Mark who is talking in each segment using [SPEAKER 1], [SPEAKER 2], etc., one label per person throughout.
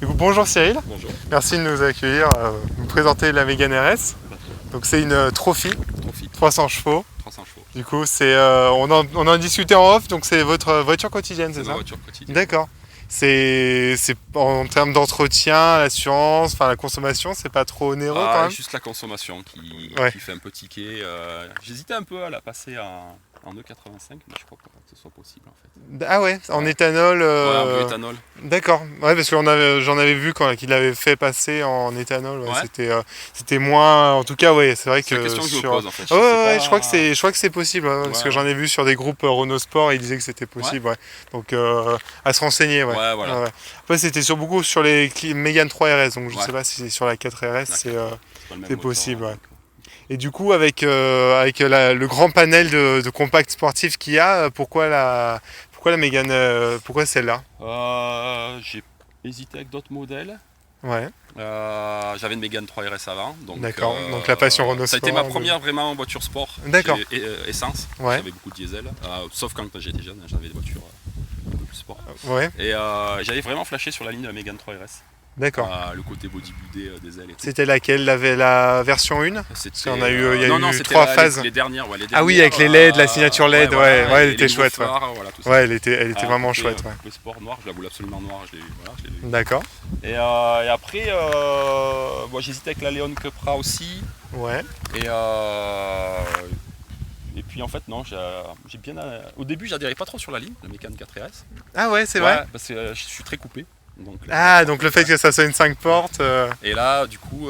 [SPEAKER 1] Du coup, bonjour Cyril,
[SPEAKER 2] Bonjour.
[SPEAKER 1] merci de nous accueillir, nous présenter la Mégane RS. Donc c'est une Trophy,
[SPEAKER 2] Trophy,
[SPEAKER 1] 300 chevaux.
[SPEAKER 2] 300 chevaux.
[SPEAKER 1] Du coup, on en discutait en off, donc c'est votre voiture quotidienne,
[SPEAKER 2] C'est
[SPEAKER 1] c'est
[SPEAKER 2] ma
[SPEAKER 1] ça?
[SPEAKER 2] voiture quotidienne.
[SPEAKER 1] D'accord. C'est en termes d'entretien, l'assurance, enfin la consommation, c'est pas trop onéreux quand même?
[SPEAKER 2] Juste la consommation qui fait un peu tiquer. J'hésitais un peu à la passer en E85, mais je crois pas que ce soit possible en fait.
[SPEAKER 1] Ah ouais, en
[SPEAKER 2] Ouais.
[SPEAKER 1] éthanol.
[SPEAKER 2] Ouais, en bioéthanol.
[SPEAKER 1] D'accord. Ouais, parce que j'en avais vu quand qu'il avait fait passer en éthanol. Ouais,
[SPEAKER 2] Ouais.
[SPEAKER 1] c'était moins. En tout cas, ouais, c'est vrai
[SPEAKER 2] C'est la
[SPEAKER 1] que
[SPEAKER 2] question que je me
[SPEAKER 1] sur.
[SPEAKER 2] pose en fait.
[SPEAKER 1] Ah ouais,
[SPEAKER 2] Je sais
[SPEAKER 1] ouais,
[SPEAKER 2] pas.
[SPEAKER 1] je crois que c'est possible. Ouais, parce que
[SPEAKER 2] Ouais.
[SPEAKER 1] j'en ai vu sur des groupes Renault Sport, ils disaient que c'était possible. Ouais. Donc à se renseigner. Ouais.
[SPEAKER 2] Ouais, voilà.
[SPEAKER 1] Ouais. Après, c'était beaucoup sur les Mégane 3 RS, donc je
[SPEAKER 2] Ouais.
[SPEAKER 1] sais pas si c'est sur la 4 RS,
[SPEAKER 2] D'accord. C'est pas le même
[SPEAKER 1] c'est
[SPEAKER 2] moteur,
[SPEAKER 1] possible.
[SPEAKER 2] hein,
[SPEAKER 1] Ouais.
[SPEAKER 2] donc.
[SPEAKER 1] Et du coup, avec le grand panel de compacts sportifs qu'il y a, pourquoi la Mégane, pourquoi celle-là?
[SPEAKER 2] J'ai hésité avec d'autres modèles.
[SPEAKER 1] Ouais,
[SPEAKER 2] J'avais une Mégane 3 RS avant,
[SPEAKER 1] d'accord. Donc la passion Renault
[SPEAKER 2] ça a été
[SPEAKER 1] Sport.
[SPEAKER 2] ma première vraiment voiture sport.
[SPEAKER 1] D'accord.
[SPEAKER 2] Essence.
[SPEAKER 1] Ouais.
[SPEAKER 2] J'avais beaucoup de diesel, sauf quand j'étais jeune, j'avais des voitures un peu plus sport.
[SPEAKER 1] Ouais,
[SPEAKER 2] Et j'avais vraiment flashé sur la ligne de la Mégane 3 RS.
[SPEAKER 1] d'accord.
[SPEAKER 2] Le côté bodybuildé des ailes et tout.
[SPEAKER 1] C'était laquelle? La version 1?
[SPEAKER 2] C'était,
[SPEAKER 1] On a eu, il y a
[SPEAKER 2] non,
[SPEAKER 1] eu
[SPEAKER 2] c'était
[SPEAKER 1] 3 phases.
[SPEAKER 2] les dernières, ouais, les
[SPEAKER 1] Ah oui,
[SPEAKER 2] dernières,
[SPEAKER 1] avec les LED, la signature LED, ouais,
[SPEAKER 2] voilà,
[SPEAKER 1] elle
[SPEAKER 2] et
[SPEAKER 1] était
[SPEAKER 2] les
[SPEAKER 1] chouette.
[SPEAKER 2] nouveaux phares, voilà, tout ça.
[SPEAKER 1] Ouais, elle était vraiment
[SPEAKER 2] Coupé,
[SPEAKER 1] chouette. Ouais.
[SPEAKER 2] coupé sport noir, je la voulais absolument noire, je l'ai eu.
[SPEAKER 1] D'accord.
[SPEAKER 2] Et après, j'hésitais avec la Leon Cupra aussi.
[SPEAKER 1] Ouais.
[SPEAKER 2] Et puis en fait, non, j'ai bien. Au début, j'adhérais pas trop sur la ligne, la Mégane 4 RS.
[SPEAKER 1] Ah ouais, c'est vrai.
[SPEAKER 2] Parce que je suis très coupé. Donc,
[SPEAKER 1] Donc le fait que ça soit une 5 portes.
[SPEAKER 2] Et là, du coup,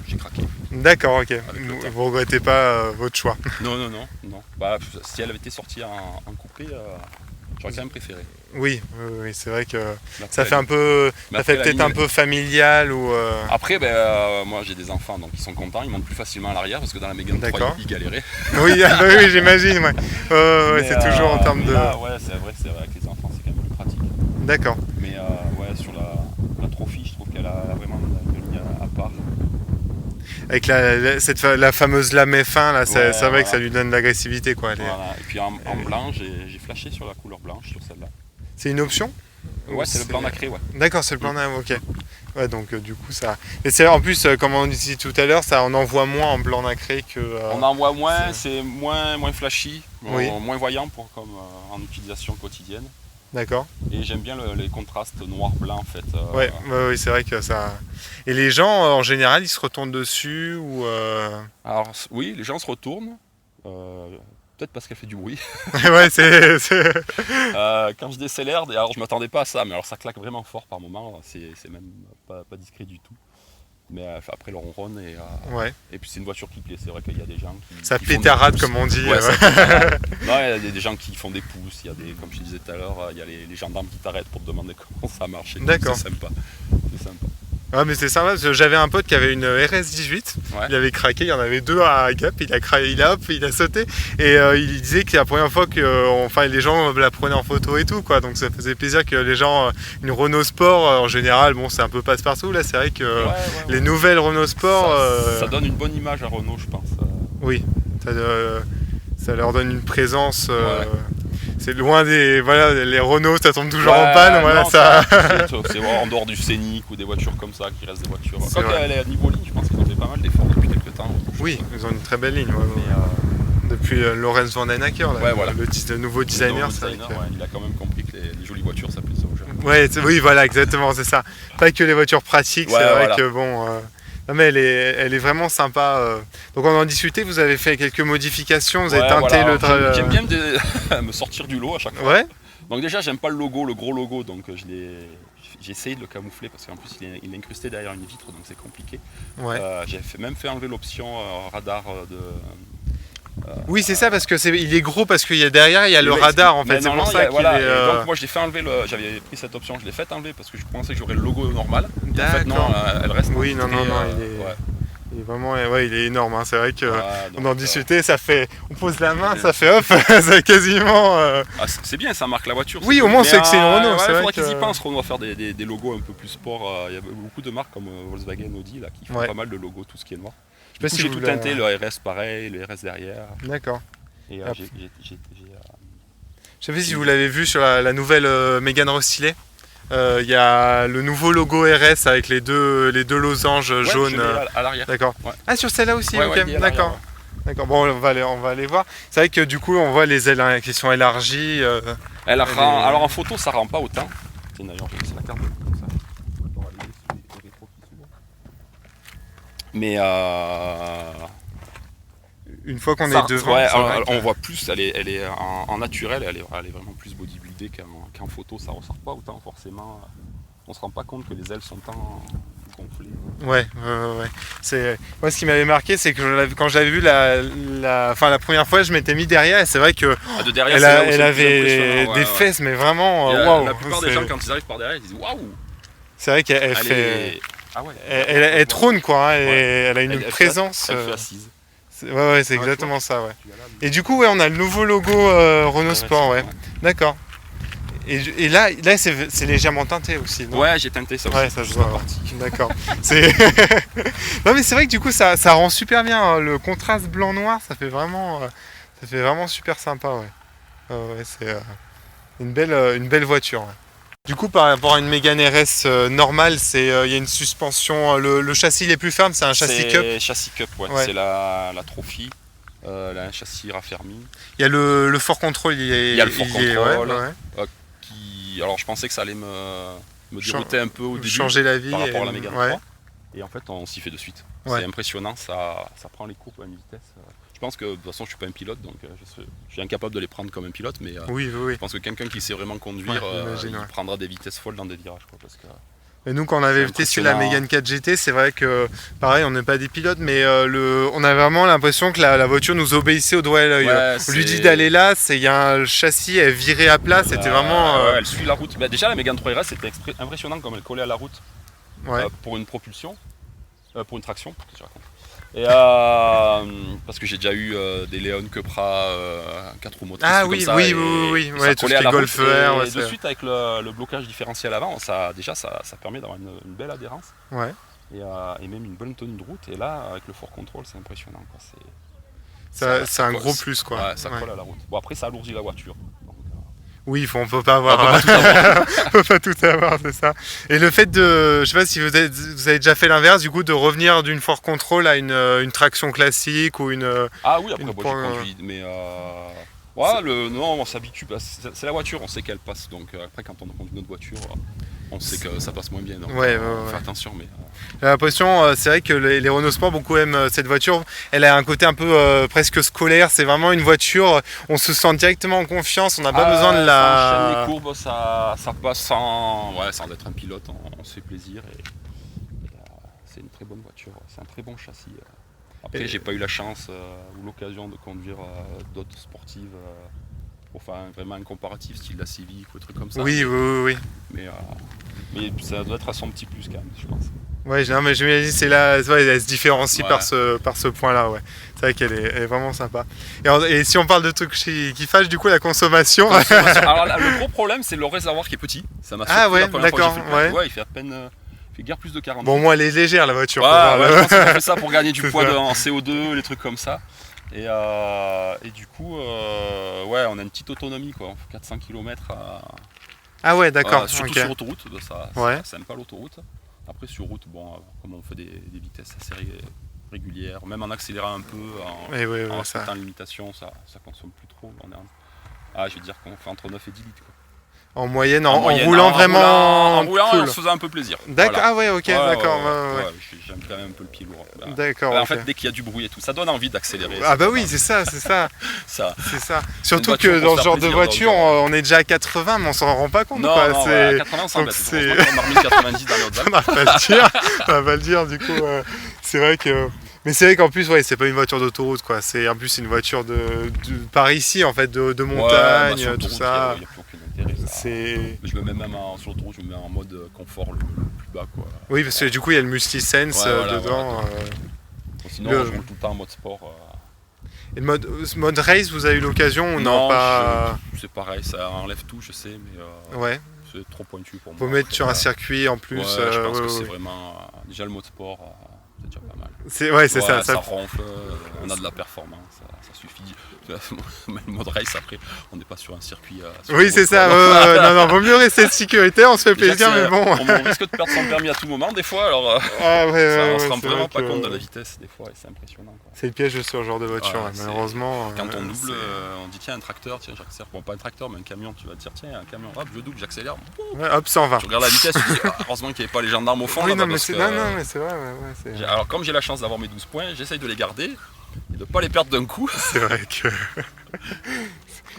[SPEAKER 2] j'ai craqué.
[SPEAKER 1] D'accord, ok.
[SPEAKER 2] Le temps.
[SPEAKER 1] Vous regrettez pas votre choix.
[SPEAKER 2] Non. Si elle avait été sortie en coupé, j'aurais quand même préféré.
[SPEAKER 1] Oui, c'est vrai que
[SPEAKER 2] Mais
[SPEAKER 1] ça
[SPEAKER 2] après,
[SPEAKER 1] fait un peu,
[SPEAKER 2] mais
[SPEAKER 1] ça fait
[SPEAKER 2] après, la
[SPEAKER 1] peut-être
[SPEAKER 2] ligne,
[SPEAKER 1] un peu familial ou.
[SPEAKER 2] Après, moi j'ai des enfants, donc ils sont contents, ils montent plus facilement à l'arrière parce que dans la Mégane 3
[SPEAKER 1] D'accord.
[SPEAKER 2] ils galéraient.
[SPEAKER 1] Oui, oui, j'imagine. Ouais.
[SPEAKER 2] Mais,
[SPEAKER 1] C'est toujours en termes
[SPEAKER 2] mais
[SPEAKER 1] de.
[SPEAKER 2] là, ouais, c'est vrai, avec les enfants c'est quand même plus pratique.
[SPEAKER 1] D'accord.
[SPEAKER 2] Mais ouais, sur la Trophy, je trouve qu'elle a vraiment une ligne à part.
[SPEAKER 1] Avec la fameuse lame F1, là, c'est vrai
[SPEAKER 2] voilà.
[SPEAKER 1] que ça lui donne de l'agressivité, quoi.
[SPEAKER 2] Voilà. Et puis en blanc, j'ai flashé sur la couleur blanche sur celle-là.
[SPEAKER 1] C'est une option?
[SPEAKER 2] Ouais, c'est le blanc nacré, ouais.
[SPEAKER 1] D'accord, c'est le blanc nacré, ok. Ouais, donc du coup ça. Et c'est en plus, comme on disait tout à l'heure, ça on en voit moins en blanc nacré que.
[SPEAKER 2] On en voit moins, c'est moins flashy,
[SPEAKER 1] Oui.
[SPEAKER 2] moins voyant comme en utilisation quotidienne.
[SPEAKER 1] D'accord.
[SPEAKER 2] Et j'aime bien les contrastes noir-blanc en fait.
[SPEAKER 1] Ouais, oui, c'est vrai que ça. Et les gens, en général, ils se retournent dessus ou.
[SPEAKER 2] Alors oui, les gens se retournent, peut-être parce qu'elle fait du bruit.
[SPEAKER 1] Ouais, c'est.
[SPEAKER 2] Quand je décélère, alors je m'attendais pas à ça, mais alors ça claque vraiment fort par moment, c'est même pas discret du tout. Mais après le ronronne
[SPEAKER 1] Ouais.
[SPEAKER 2] et puis c'est une voiture qui plaît, c'est vrai qu'il y a des gens qui.
[SPEAKER 1] Ça
[SPEAKER 2] qui font des
[SPEAKER 1] pétarade,
[SPEAKER 2] pouces.
[SPEAKER 1] comme on dit.
[SPEAKER 2] Ouais, ça pétarade. Non, il y a des gens qui font des pouces, il y a des, comme je disais tout à l'heure, il y a les gendarmes qui t'arrêtent pour te demander comment ça marche.
[SPEAKER 1] D'accord.
[SPEAKER 2] C'est sympa.
[SPEAKER 1] Ouais, mais c'est sympa parce que j'avais un pote qui avait une RS18,
[SPEAKER 2] Ouais.
[SPEAKER 1] il avait craqué, il y en avait deux à Gap, il a sauté et il disait que la première fois que les gens la prenaient en photo et tout, quoi, donc ça faisait plaisir que les gens, une Renault Sport en général, bon c'est un peu passe-partout, là c'est vrai que les nouvelles Renault Sport...
[SPEAKER 2] Ça donne une bonne image à Renault, je pense.
[SPEAKER 1] Oui, ça leur donne une présence...
[SPEAKER 2] Ouais.
[SPEAKER 1] C'est loin des... Voilà, les Renault ça tombe toujours en
[SPEAKER 2] Ouais,
[SPEAKER 1] panne, voilà
[SPEAKER 2] non,
[SPEAKER 1] ça...
[SPEAKER 2] c'est en dehors du Scénic ou des voitures comme ça qui restent des voitures.
[SPEAKER 1] C'est
[SPEAKER 2] Quand
[SPEAKER 1] vrai.
[SPEAKER 2] elle est à niveau ligne, je pense qu'ils ont fait pas mal d'efforts depuis quelques temps.
[SPEAKER 1] Oui, ils ont une très belle ligne, ouais, ouais.
[SPEAKER 2] Mais,
[SPEAKER 1] Depuis Lorenz Van Den Acker, là,
[SPEAKER 2] Ouais, voilà.
[SPEAKER 1] le nouveau designer.
[SPEAKER 2] ouais, il a quand même compris que les jolies voitures ça plaît aux gens.
[SPEAKER 1] Ouais, oui, voilà, exactement, c'est ça. Pas que les voitures pratiques,
[SPEAKER 2] Ouais,
[SPEAKER 1] c'est vrai
[SPEAKER 2] voilà.
[SPEAKER 1] que bon. Non, mais elle est vraiment sympa. Donc on en discutait, vous avez fait quelques modifications, vous avez teinté
[SPEAKER 2] voilà. J'aime bien me sortir du lot à chaque fois.
[SPEAKER 1] Ouais,
[SPEAKER 2] Donc déjà j'aime pas le gros logo, donc j'ai essayé de le camoufler parce qu'en plus il est incrusté derrière une vitre, donc c'est compliqué.
[SPEAKER 1] ouais.
[SPEAKER 2] J'ai même fait enlever l'option radar de.
[SPEAKER 1] Oui, c'est ça, parce que il est gros, parce qu'il y a derrière, il y a le radar en fait. C'est pour ça qu'il
[SPEAKER 2] voilà,
[SPEAKER 1] est.
[SPEAKER 2] donc moi je l'ai fait enlever, j'avais pris cette option, je l'ai fait enlever parce que je pensais que j'aurais le logo normal. Et en fait non,
[SPEAKER 1] D'accord.
[SPEAKER 2] elle reste.
[SPEAKER 1] Oui, non,
[SPEAKER 2] incrustée,
[SPEAKER 1] il est vraiment, ouais, il est énorme. Hein. C'est vrai que
[SPEAKER 2] donc,
[SPEAKER 1] on en discutait, ça fait, on pose la main, ça fait hop, ça quasiment.
[SPEAKER 2] c'est bien, ça marque la voiture.
[SPEAKER 1] Oui, au moins c'est que c'est une Renault.
[SPEAKER 2] Il
[SPEAKER 1] C'est vrai
[SPEAKER 2] faudrait qu'ils y
[SPEAKER 1] que...
[SPEAKER 2] pensent, Renault, à faire des logos un peu plus sport. Il y a beaucoup de marques comme Volkswagen, Audi là, qui font pas mal de logos, tout ce qui est noir. Du coup, j'ai tout teinté, le RS pareil, le RS derrière.
[SPEAKER 1] D'accord.
[SPEAKER 2] Et
[SPEAKER 1] Hop.
[SPEAKER 2] j'ai
[SPEAKER 1] Je sais pas si vous l'avez vu sur la nouvelle Mégane restylée. Il y a le nouveau logo RS avec les deux losanges
[SPEAKER 2] Ouais,
[SPEAKER 1] jaunes.
[SPEAKER 2] je l'ai à l'arrière.
[SPEAKER 1] D'accord.
[SPEAKER 2] Ouais.
[SPEAKER 1] Ah, sur celle-là aussi,
[SPEAKER 2] Ouais,
[SPEAKER 1] ok,
[SPEAKER 2] ouais, il est à l'arrière,
[SPEAKER 1] d'accord.
[SPEAKER 2] ouais.
[SPEAKER 1] D'accord, bon, on va aller voir. C'est vrai que du coup, on voit les ailes hein, qui sont élargies.
[SPEAKER 2] Alors en photo, ça rend pas autant. Tiens, d'ailleurs, j'ai laissé la carte comme ça. On va regarder les rétros qui s'ouvrent. Mais
[SPEAKER 1] Une fois qu'on
[SPEAKER 2] ça,
[SPEAKER 1] est devant,
[SPEAKER 2] ouais,
[SPEAKER 1] c'est vrai
[SPEAKER 2] on
[SPEAKER 1] que-
[SPEAKER 2] voit plus, elle est en naturel, elle est vraiment plus bodybuildée qu'en photo, ça ressort pas autant forcément. On se rend pas compte que les ailes sont tant gonflées.
[SPEAKER 1] Ouais. C'est moi ce qui m'avais marqué, c'est que quand j'avais vu enfin, la première fois, je m'étais mis derrière et c'est vrai que
[SPEAKER 2] Ah, de derrière,
[SPEAKER 1] elle,
[SPEAKER 2] c'est là où
[SPEAKER 1] elle
[SPEAKER 2] c'est le plus
[SPEAKER 1] avait
[SPEAKER 2] impressionnant,
[SPEAKER 1] des
[SPEAKER 2] ouais.
[SPEAKER 1] fesses, mais vraiment
[SPEAKER 2] Il y a-
[SPEAKER 1] waouh.
[SPEAKER 2] La plupart des gens, quand ils arrivent par derrière, ils disent waouh.
[SPEAKER 1] C'est vrai qu'elle
[SPEAKER 2] Elle
[SPEAKER 1] fait,
[SPEAKER 2] est... Ah ouais.
[SPEAKER 1] elle trône quoi. Hein,
[SPEAKER 2] Ouais.
[SPEAKER 1] elle a une
[SPEAKER 2] Elle
[SPEAKER 1] présence.
[SPEAKER 2] Elle fait assise.
[SPEAKER 1] Ouais, c'est
[SPEAKER 2] Ah,
[SPEAKER 1] exactement ça, ouais.
[SPEAKER 2] Tu as là,
[SPEAKER 1] Et du coup, ouais, on a le nouveau logo Renault Sport, ouais. D'accord. Et là c'est légèrement teinté aussi, non?
[SPEAKER 2] Ouais, j'ai teinté ça aussi.
[SPEAKER 1] Ouais, ça se
[SPEAKER 2] Je suis
[SPEAKER 1] voit.
[SPEAKER 2] pas parti.
[SPEAKER 1] D'accord. Non mais c'est vrai que du coup ça rend super bien hein. Le contraste blanc-noir, ça fait vraiment super sympa, ouais. Ouais, c'est une belle voiture. Ouais. Du coup, par rapport à une Mégane RS normale, il y a une suspension. Le châssis il est plus ferme, c'est un châssis cup.
[SPEAKER 2] C'est châssis cup, ouais.
[SPEAKER 1] Ouais.
[SPEAKER 2] C'est la Trophy. Elle a un châssis raffermi.
[SPEAKER 1] Il y a le Fort Control, il
[SPEAKER 2] y a le Fort Control.
[SPEAKER 1] ouais.
[SPEAKER 2] Alors je pensais que ça allait me dérouter un peu au début
[SPEAKER 1] changer la vie
[SPEAKER 2] par rapport à la Mégane
[SPEAKER 1] ouais.
[SPEAKER 2] 3. Et en fait, on s'y fait de suite.
[SPEAKER 1] Ouais.
[SPEAKER 2] C'est impressionnant, ça prend les courbes à une vitesse. Je pense que de toute façon, je suis pas un pilote, donc je suis incapable de les prendre comme un pilote, mais
[SPEAKER 1] Oui.
[SPEAKER 2] je pense que quelqu'un qui sait vraiment conduire, il prendra des vitesses folles dans des virages. Quoi, parce que,
[SPEAKER 1] Et nous, quand on avait testé la Mégane 4 GT, c'est vrai que, pareil, on n'est pas des pilotes, mais on a vraiment l'impression que la voiture nous obéissait au doigt et à l'œil.
[SPEAKER 2] Ouais,
[SPEAKER 1] on lui dit d'aller là, il y a le châssis, elle virait à plat, c'était vraiment...
[SPEAKER 2] ouais, elle suit la route. Bah, déjà, la Mégane 3 RS, c'était impressionnant comme elle collait à la route pour une propulsion, pour une traction, qu'est-ce que je raconte. Et parce que j'ai déjà eu des Léon Cupra 4 roues motrices.
[SPEAKER 1] Ah oui,
[SPEAKER 2] comme ça,
[SPEAKER 1] oui, ouais, tout ce qui est Golf R.
[SPEAKER 2] Et de suite, avec le blocage différentiel avant, ça permet d'avoir une belle adhérence.
[SPEAKER 1] Ouais.
[SPEAKER 2] Et même une bonne tenue de route. Et là, avec le Fort Control, c'est impressionnant. Quoi.
[SPEAKER 1] C'est un gros plus, quoi.
[SPEAKER 2] Ouais, ça colle à la route. Bon, après, ça alourdit la voiture. Donc,
[SPEAKER 1] oui, on peut pas avoir. On peut pas tout avoir, c'est ça. Et le fait de, je sais pas si vous avez déjà fait l'inverse, du coup, de revenir d'une Fort Control à une traction classique ou une.
[SPEAKER 2] Ah oui, après, moi, j'ai conduit, mais ouais, non, on s'habitue. C'est la voiture, on sait qu'elle passe. Donc après, quand on conduit notre voiture, on sait que ça passe moins bien. Donc, on fait attention, mais.
[SPEAKER 1] J'ai l'impression, c'est vrai que les Renault Sport, beaucoup aiment cette voiture. Elle a un côté un peu presque scolaire. C'est vraiment une voiture, on se sent directement en confiance. On n'a pas besoin de la.
[SPEAKER 2] Ça enchaîne les courbes, ça passe sans être un pilote. On se fait plaisir. Et c'est une très bonne voiture. C'est un très bon châssis. Après, j'ai pas eu la chance ou l'occasion de conduire d'autres sportives pour faire vraiment un comparatif, style la Civic ou des trucs comme ça.
[SPEAKER 1] Oui.
[SPEAKER 2] Mais ça doit être à son petit plus quand même, je pense.
[SPEAKER 1] Ouais, non, mais je me dis, elle se différencie par ce point-là, ouais. C'est vrai qu'elle est vraiment sympa. Et si on parle de trucs qui fâchent, du coup, la consommation.
[SPEAKER 2] Alors là, le gros problème, c'est le réservoir qui est petit. Ça m'a surpris la première fois que j'ai fait le plein. Ouais, il fait à peine. Il fait guère plus de 40.
[SPEAKER 1] Bon, moi, elle est légère, la voiture.
[SPEAKER 2] Ouais, je pense qu'on fait ça pour gagner du poids en CO2, les trucs comme ça. Et du coup, on a une petite autonomie, quoi. On fait 400 km
[SPEAKER 1] Ah ouais, d'accord.
[SPEAKER 2] Surtout sur autoroute, ça aime pas l'autoroute. Après sur route, comme on fait des vitesses assez régulières, même en accélérant un peu, en respectant la limitation, ça consomme plus trop. Je vais dire qu'on fait entre 9 et 10 litres. Quoi.
[SPEAKER 1] En moyenne, en roulant vraiment.
[SPEAKER 2] En roulant,
[SPEAKER 1] cool.
[SPEAKER 2] on se faisait un peu plaisir.
[SPEAKER 1] D'accord,
[SPEAKER 2] voilà.
[SPEAKER 1] ah ouais, ok, d'accord.
[SPEAKER 2] Ouais, j'aime quand même un peu le pied lourd.
[SPEAKER 1] D'accord.
[SPEAKER 2] En fait, dès qu'il y a du bruit et tout, ça donne envie d'accélérer.
[SPEAKER 1] Ah bah oui, c'est ça. C'est ça. Surtout que dans ce genre de voiture, on est déjà à 80, mais on s'en rend pas compte.
[SPEAKER 2] Non,
[SPEAKER 1] quoi.
[SPEAKER 2] Non, à 80, on s'en met. On a remis 90 dans les Hautes-Alpes.
[SPEAKER 1] On va pas le dire, du coup. C'est vrai que... Mais c'est vrai qu'en plus, c'est pas une voiture d'autoroute, quoi. C'est en plus une voiture par ici, en fait, de montagne, tout ça.
[SPEAKER 2] Il n'y a plus aucun intérêt. Je me mets même sur l'autoroute, je me mets en mode confort le plus bas, quoi.
[SPEAKER 1] Oui, parce que du coup, il y a le multi-sense dedans.
[SPEAKER 2] Sinon, je roule tout le temps en mode sport.
[SPEAKER 1] Et le mode race, vous avez eu l'occasion ou non pas...
[SPEAKER 2] C'est pareil, ça enlève tout, je sais, mais
[SPEAKER 1] ouais.
[SPEAKER 2] C'est trop pointu pour moi.
[SPEAKER 1] Faut mettre sur un circuit en plus.
[SPEAKER 2] Je pense que c'est vraiment... Déjà, le mode sport... c'est déjà pas mal.
[SPEAKER 1] Ouais, c'est ça.
[SPEAKER 2] Ça ronfle, on a de la performance, ça suffit. Même le mode race après, on n'est pas sur un circuit.
[SPEAKER 1] Oui, c'est ça. Non, vaut mieux rester de sécurité, on se fait plaisir, mais bon.
[SPEAKER 2] On risque de perdre son permis à tout moment, des fois, alors on se rend vraiment pas compte de la vitesse, des fois, et c'est impressionnant.
[SPEAKER 1] C'est le piège de ce genre de voiture, malheureusement.
[SPEAKER 2] Quand on double, on dit tiens, un tracteur, tiens, j'accélère. Bon, pas un tracteur, mais un camion, tu vas te dire tiens, un camion, hop, je double, j'accélère.
[SPEAKER 1] Ouais, hop, 120.
[SPEAKER 2] Tu regardes la vitesse, tu dis heureusement qu'il n'y avait pas les gendarmes au fond.
[SPEAKER 1] Oui,
[SPEAKER 2] là,
[SPEAKER 1] non, mais c'est vrai.
[SPEAKER 2] Alors, comme j'ai la chance d'avoir mes 12 points, j'essaye de les garder et de ne pas les perdre d'un coup.
[SPEAKER 1] C'est vrai que.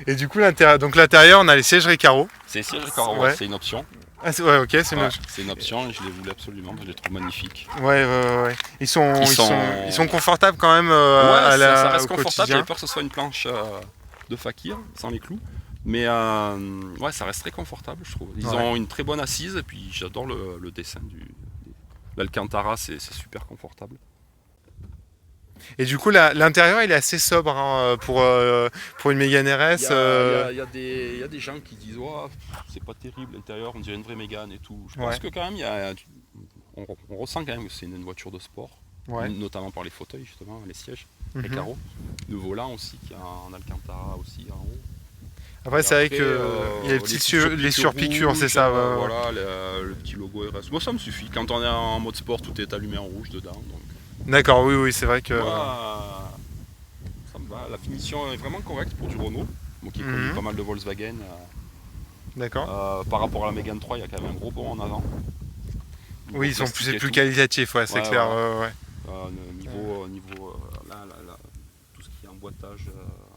[SPEAKER 1] Et du coup, l'intérieur, on a les sièges Recaro.
[SPEAKER 2] C'est les sièges Recaro, ouais. C'est une option.
[SPEAKER 1] Ah, ok, c'est
[SPEAKER 2] une option et je les voulais absolument, je les trouve magnifiques.
[SPEAKER 1] Ouais. Ils sont confortables quand même
[SPEAKER 2] ça reste confortable,
[SPEAKER 1] quotidien.
[SPEAKER 2] j'avais peur que ce soit une planche de fakir, sans les clous. Mais ça reste très confortable, je trouve. Ils ont une très bonne assise et puis j'adore le dessin l'Alcantara, c'est super confortable.
[SPEAKER 1] Et du coup, l'intérieur, il est assez sobre pour une Mégane RS.
[SPEAKER 2] Il y a des gens qui disent c'est pas terrible l'intérieur, on dirait une vraie Mégane et tout. Je pense que quand même, on ressent quand même que c'est une voiture de sport, notamment par les fauteuils, justement, les sièges, les carreaux. Le volant aussi, qui a un Alcantara aussi en haut.
[SPEAKER 1] Après, c'est vrai qu'il y a les surpiqûres, c'est ça.
[SPEAKER 2] Voilà, le petit logo RS. Moi, ça me suffit. Quand on est en mode sport, tout est allumé en rouge dedans. Donc...
[SPEAKER 1] D'accord, oui, c'est vrai que.
[SPEAKER 2] Moi, ça me va. La finition est vraiment correcte pour du Renault. Moi qui connais pas mal de Volkswagen.
[SPEAKER 1] D'accord.
[SPEAKER 2] Par rapport à la Mégane 3, il y a quand même un gros bond en avant.
[SPEAKER 1] Oui, c'est plus qualitatif, c'est clair.
[SPEAKER 2] Niveau tout ce qui est emboîtage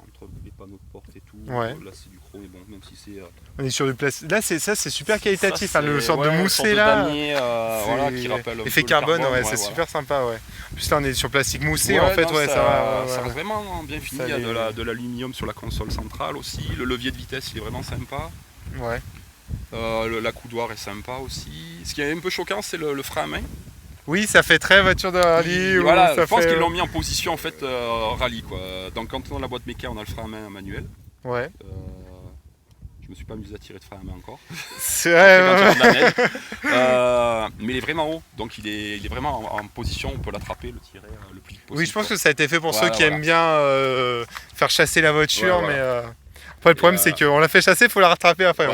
[SPEAKER 2] entre les panneaux de porte et tout.
[SPEAKER 1] Ouais.
[SPEAKER 2] Là, c'est du chrome, bon, même si c'est.
[SPEAKER 1] On est sur du plastique. Là, c'est super qualitatif, le sorte de moussé
[SPEAKER 2] sorte
[SPEAKER 1] là.
[SPEAKER 2] De damier, qui rappelle
[SPEAKER 1] effet carbone, c'est super sympa, ouais. En plus là, on est sur plastique moussé, en fait, ça va.
[SPEAKER 2] Ça reste vraiment bien fini. Il y a de l'aluminium sur la console centrale aussi. Le levier de vitesse, il est vraiment sympa.
[SPEAKER 1] Ouais.
[SPEAKER 2] L'accoudoir est sympa aussi. Ce qui est un peu choquant, c'est le frein à main.
[SPEAKER 1] Oui, ça fait très voiture de rallye.
[SPEAKER 2] Voilà, je pense qu'ils l'ont mis en position en fait rallye quoi. Donc quand on a la boîte méca, on a le frein à main manuel.
[SPEAKER 1] Ouais.
[SPEAKER 2] Je me suis pas amusé à tirer de frein à main encore.
[SPEAKER 1] C'est vrai.
[SPEAKER 2] Mais il est vraiment haut, donc il est vraiment en position. On peut l'attraper, le tirer le plus vite possible.
[SPEAKER 1] Oui, je pense que ça a été fait pour ceux qui aiment bien faire chasser la voiture, mais. Après, le problème, c'est qu'on l'a fait chasser, il faut la rattraper après.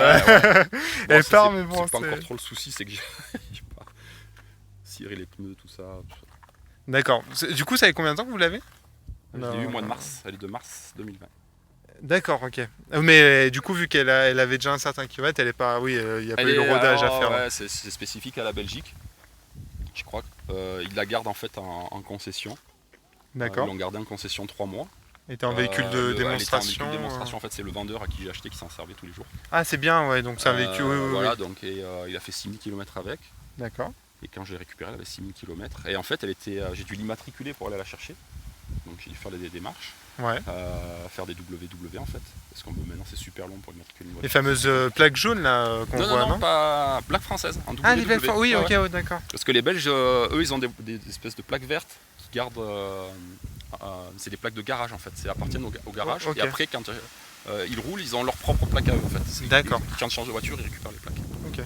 [SPEAKER 1] Elle part, mais bon.
[SPEAKER 2] C'est pas encore trop le souci, c'est que j'ai pas ciré les pneus, tout ça.
[SPEAKER 1] D'accord. Du coup, ça fait combien de temps que vous l'avez ?
[SPEAKER 2] Je l'ai eu au mois de mars, elle est de mars 2020.
[SPEAKER 1] D'accord, ok. Mais du coup, vu qu'elle avait déjà un certain kilomètre, elle est pas. Oui, il n'y a pas eu le rodage à faire.
[SPEAKER 2] Ouais, c'est spécifique à la Belgique. Je crois qu'ils la gardent en fait en concession.
[SPEAKER 1] D'accord.
[SPEAKER 2] Ils l'ont gardée en concession 3 mois.
[SPEAKER 1] Elle était en véhicule de démonstration.
[SPEAKER 2] En véhicule de démonstration, en fait, c'est le vendeur à qui j'ai acheté qui s'en servait tous les jours.
[SPEAKER 1] Ah, c'est bien, ouais, donc c'est un véhicule.
[SPEAKER 2] Voilà, donc il a fait 6000 km avec.
[SPEAKER 1] D'accord.
[SPEAKER 2] Et quand je l'ai récupéré, elle avait 6000 km. Et en fait, j'ai dû l'immatriculer pour aller la chercher. Donc j'ai dû faire des démarches.
[SPEAKER 1] Ouais.
[SPEAKER 2] Faire des WW en fait. Parce que maintenant c'est super long pour immatriculer une voiture.
[SPEAKER 1] Les fameuses plaques jaunes là qu'on voit,
[SPEAKER 2] non, pas plaques françaises. En WW.
[SPEAKER 1] Ah, les plaques oui, ok, ouais, d'accord.
[SPEAKER 2] Parce que les Belges, eux, ils ont des espèces de plaques vertes qui gardent. C'est des plaques de garage en fait. C'est appartiennent au garage.
[SPEAKER 1] Okay.
[SPEAKER 2] Et après, quand ils roulent, ils ont leur propre plaque à eux en fait.
[SPEAKER 1] D'accord.
[SPEAKER 2] Quand ils changent de voiture, ils récupèrent les plaques.
[SPEAKER 1] Ok.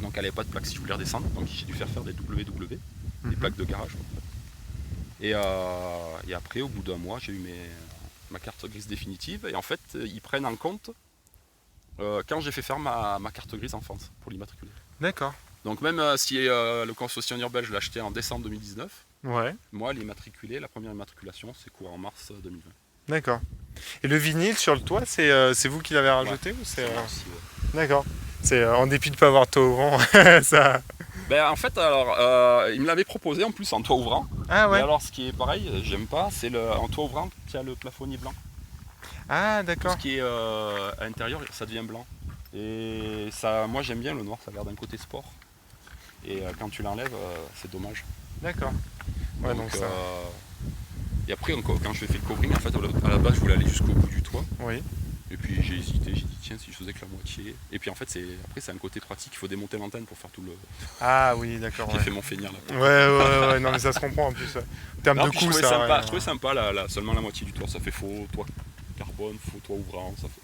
[SPEAKER 2] Donc elle n'avait pas de plaque si je voulais redescendre. Donc j'ai dû faire des WW, des plaques de garage. Et après, au bout d'un mois, j'ai eu ma carte grise définitive. Et en fait, ils prennent en compte quand j'ai fait faire ma carte grise en France pour l'immatriculer.
[SPEAKER 1] D'accord.
[SPEAKER 2] Donc même si le concessionnaire belge l'a acheté en décembre 2019, moi, l'immatriculé, la première immatriculation, c'est quoi en mars 2020.
[SPEAKER 1] D'accord. Et le vinyle sur le toit, c'est vous qui l'avez rajouté ou c'est
[SPEAKER 2] aussi,
[SPEAKER 1] D'accord. C'est en dépit de ne pas avoir de toit ouvrant, ça.
[SPEAKER 2] En fait, alors, il me l'avait proposé en plus en toit ouvrant.
[SPEAKER 1] Ah ouais.
[SPEAKER 2] Mais alors, ce qui est pareil, j'aime pas, c'est en toit ouvrant qui a le plafonnier blanc.
[SPEAKER 1] Ah d'accord.
[SPEAKER 2] Tout ce qui est à l'intérieur, ça devient blanc. Et ça, moi, j'aime bien le noir, ça garde un côté sport. Et quand tu l'enlèves, c'est dommage.
[SPEAKER 1] D'accord. Ouais, donc ça.
[SPEAKER 2] Et après, quand je fais le covering, en fait, à la base, je voulais aller jusqu'au bout du toit.
[SPEAKER 1] Oui.
[SPEAKER 2] Et puis j'ai hésité, j'ai dit tiens si je faisais que la moitié. Et puis en fait c'est un côté pratique, il faut démonter l'antenne pour faire tout le.
[SPEAKER 1] Ah oui d'accord.
[SPEAKER 2] J'ai fait mon feignard là.
[SPEAKER 1] Ouais, non mais ça se comprend en plus. En termes de coût,
[SPEAKER 2] je trouvais sympa, seulement la moitié du toit, ça fait faux toit carbone, faux toit ouvrant, ça fait.